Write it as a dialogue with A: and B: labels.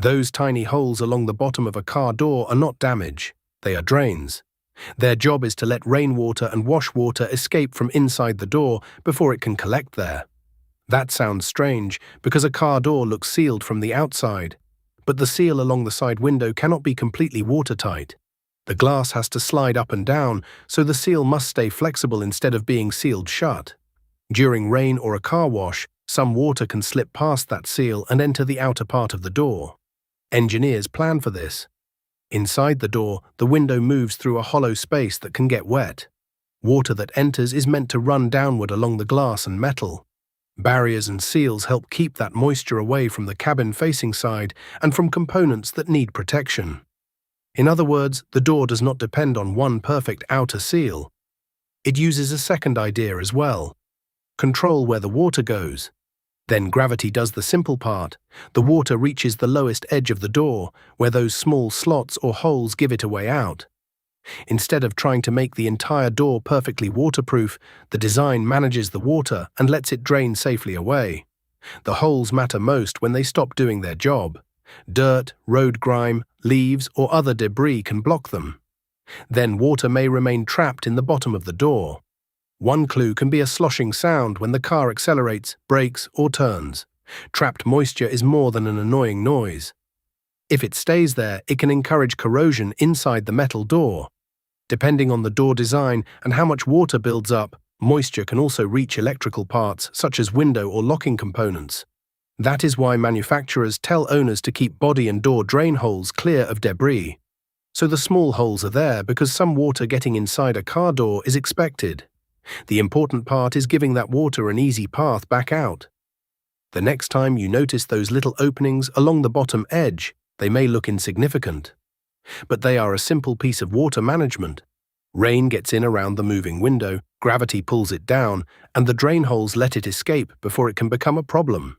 A: Those tiny holes along the bottom of a car door are not damage, they are drains. Their job is to let rainwater and wash water escape from inside the door before it can collect there. That sounds strange because a car door looks sealed from the outside, but the seal along the side window cannot be completely watertight. The glass has to slide up and down, so the seal must stay flexible instead of being sealed shut. During rain or a car wash, some water can slip past that seal and enter the outer part of the door. Engineers plan for this. Inside the door, the window moves through a hollow space that can get wet. Water that enters is meant to run downward along the glass and metal. Barriers and seals help keep that moisture away from the cabin-facing side and from components that need protection. In other words, the door does not depend on one perfect outer seal. It uses a second idea as well: control where the water goes. Then gravity does the simple part. The water reaches the lowest edge of the door, where those small slots or holes give it a way out. Instead of trying to make the entire door perfectly waterproof, the design manages the water and lets it drain safely away. The holes matter most when they stop doing their job. Dirt, road grime, leaves, or other debris can block them. Then water may remain trapped in the bottom of the door. One clue can be a sloshing sound when the car accelerates, brakes, or turns. Trapped moisture is more than an annoying noise. If it stays there, it can encourage corrosion inside the metal door. Depending on the door design and how much water builds up, moisture can also reach electrical parts such as window or locking components. That is why manufacturers tell owners to keep body and door drain holes clear of debris. So the small holes are there because some water getting inside a car door is expected. The important part is giving that water an easy path back out. The next time you notice those little openings along the bottom edge, they may look insignificant. But they are a simple piece of water management. Rain gets in around the moving window, gravity pulls it down, and the drain holes let it escape before it can become a problem.